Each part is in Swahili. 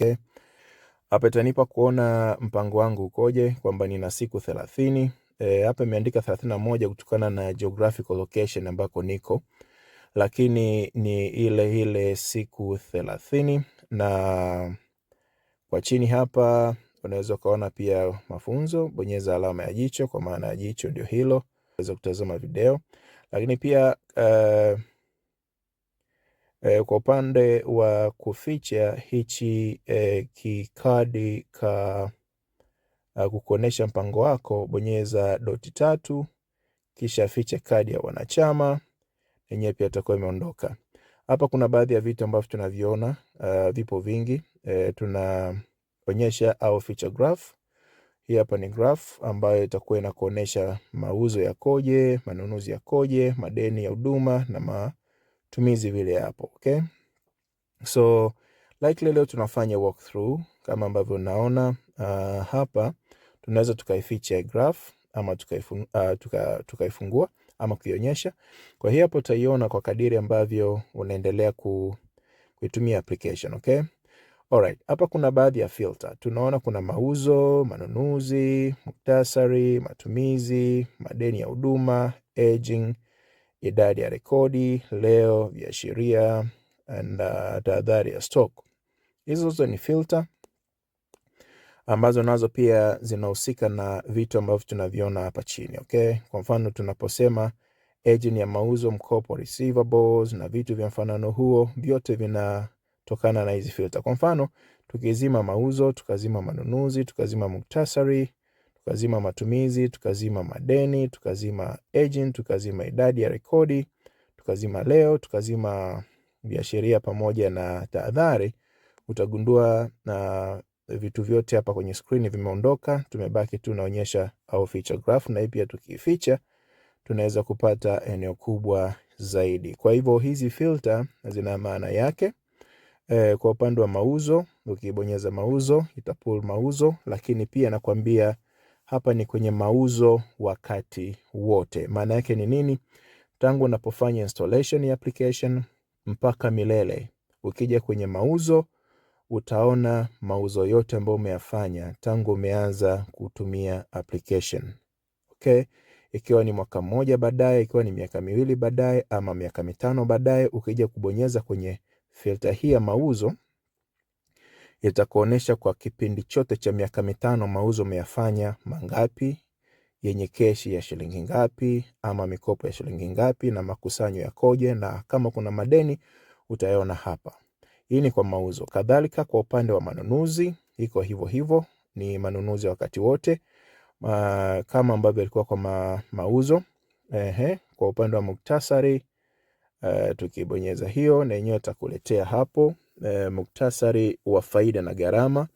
Okay. Hapa itanipa kuona mpango wangu ukoje, kwamba nina siku 30. Hapa imeandika 31 kutokana na geographical location ambako niko, lakini ni ile siku 30. Na kwa chini hapa unaweza ukaona pia mafunzo. Bonyeza alama ya jicho, kwa maana ya jicho ndio hilo, unaweza kutazama video. Lakini pia kwa upande wa kuficha hichi kikadi ka kukuonesha mpango wako, bonyeza .3 kisha ficha kadi ya wanachama, yenyewe pia itakuwa imeondoka. Hapa kuna baadhi ya vitu ambavyo tunaviona, vipo vingi. Tunaonyesha au feature graph. Hii hapa ni graph ambayo itakuwa inakuonesha mauzo yakoje, manunuzi yakoje, madeni ya huduma na matumizi vile hapo. Okay? So likely leo tunafanya walkthrough kama ambavyo unaona hapa. Tunaweza tukaificha graph ama tukaifungua ama kuionyesha. Kwa hiyo hapo utaiona kwa kadiri ambavyo unaendelea kuitumia application. Okay? Alright, hapa kuna baadhi ya filter. Tunaona kuna mauzo, manunuzi, muktasari, matumizi, madeni ya huduma, aging, idadi ya rekodi, leo, viashiria, and tahadhari ya stock. Hizo zote ni filter ambazo nazo pia zinahusika na vitu ambavyo tunaviona hapa chini. Okay? Kwa mfano tunaposema aging ya mauzo, mkopo, receivables na vitu vya mfanano huo, vyote vinatokana na hizi filter. Kwa mfano tukizima mauzo, tukazima manunuzi, tukazima muktasari, tukazima matumizi, tukazima madeni, tukazima aging, tukazima idadi ya rekodi, tukazima leo, tukazima viashiria pamoja na tahadhari, utagundua na vitu vyote hapa kwenye screen vimeondoka. Tumebaki tu naonyesha au feature graph, na hii pia tukificha tunaweza kupata eneo kubwa zaidi. Kwa hivyo hizi filter zina maana yake. Kwa upande wa mauzo, ukibonyeza mauzo itapull mauzo, lakini pia nakwambia hapa ni kwenye mauzo wakati wote. Maana yake ni nini? Tangu unapofanya installation ya application mpaka milele. Ukija kwenye mauzo utaona mauzo yote ambayo umeyafanya tangu umeanza kutumia application. Okay? Ikiwa ni mwaka mmoja baadaye, ikiwa ni miaka miwili baadaye, ama miaka mitano baadaye, ukija kubonyeza kwenye filter hii ya mauzo, itakuonesha kwa kipindi chote cha miaka mitano mauzo umeyafanya mangapi, yenye keshi ya shilingi ngapi, ama mikopo ya shilingi ngapi, na makusanyo yakoje, na kama kuna madeni utayaona hapa. Hii ni kwa mauzo. Kadhalika kwa upande wa manunuzi iko hivyo hivyo, ni manunuzi wakati wote kama ambavyo ilikuwa kwa mauzo. Kwa upande wa muktasari, tukibonyeza hiyo na yenyewe itakuletea hapo muktasari wa faida na gharama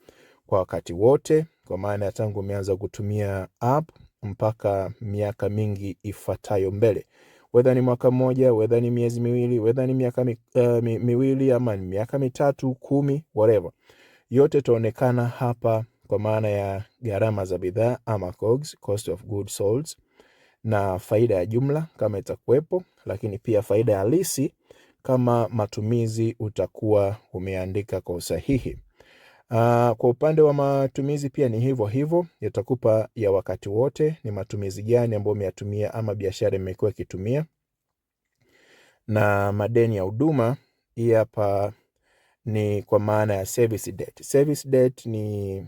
kwa wakati wote, kwa maana ya tangu umeanza kutumia app mpaka miaka mingi ifuatayo mbele. Whether ni mwaka mmoja, whether ni miezi miwili, whether ni miaka miwili ama ni miaka mitatu, 10, whatever. Yote itaonekana hapa kwa maana ya gharama za bidhaa ama COGS, cost of goods sold, na faida ya jumla kama itakuwepo, lakini pia faida halisi kama matumizi utakuwa umeandika kwa usahihi. Kwa upande wa matumizi pia ni hivyo hivyo, yatakupa ya wakati wote, ni matumizi gani ambayo umeyatumia ama biashara imekuwa ikitumia. Na madeni ya huduma, hii hapa ni kwa maana ya service debt. Service debt ni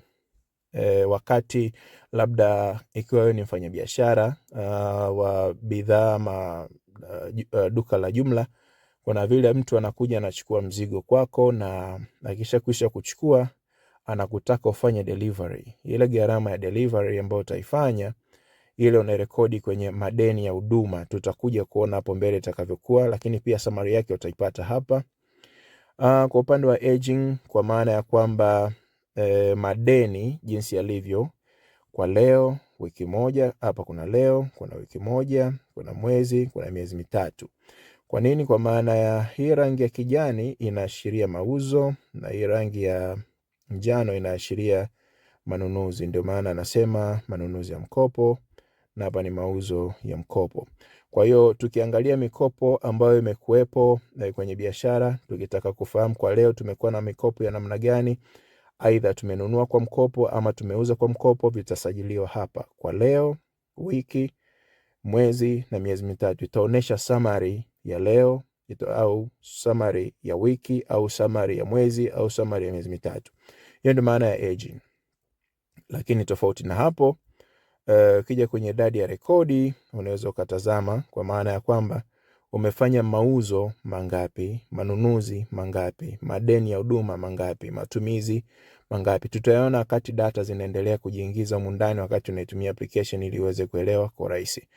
wakati labda ikiwa wewe ni mfanyabiashara wa bidhaa ama duka la jumla, kuna vile mtu anakuja anachukua mzigo kwako, na akisha kuchukua anakutaka ufanye delivery. Ile gharama ya delivery ambayo utaifanya, ile unarekodi kwenye madeni ya huduma. Tutakuja kuona hapo mbele itakavyokuwa, lakini pia summary yake utaipata hapa. Kwa upande wa aging, kwa maana ya kwamba madeni jinsi yalivyo kwa leo, wiki moja, hapa kuna leo, kuna wiki moja, kuna mwezi, kuna miezi mitatu. Kwa nini? Kwa maana ya hii rangi ya kijani inaashiria mauzo na hii rangi ya njano inaashiria manunuzi. Ndio maana anasema manunuzi ya mkopo na hapa ni mauzo ya mkopo. Kwa hiyo tukiangalia mikopo ambayo imekuwepo kwenye biashara, tukitaka kufahamu kwa leo tumekuwa na mikopo ya namna gani, Aidha tumenunua kwa mkopo ama tumeuza kwa mkopo, vitasajiliwa hapa kwa leo, wiki, mwezi na miezi mitatu. Itaonesha summary ya leo au summary ya wiki au summary ya mwezi au summary ya miezi mitatu. Hiyo ndio maana ya aging. Lakini tofauti na hapo, kija kwenye idadi ya rekodi, unaweza ukatazama kwa maana ya kwamba umefanya mauzo mangapi, manunuzi mangapi, madeni ya huduma mangapi, matumizi mangapi. Tutayaona wakati data zinaendelea kujiingiza humu ndani, wakati unaitumia application ili uweze kuelewa kwa urahisi.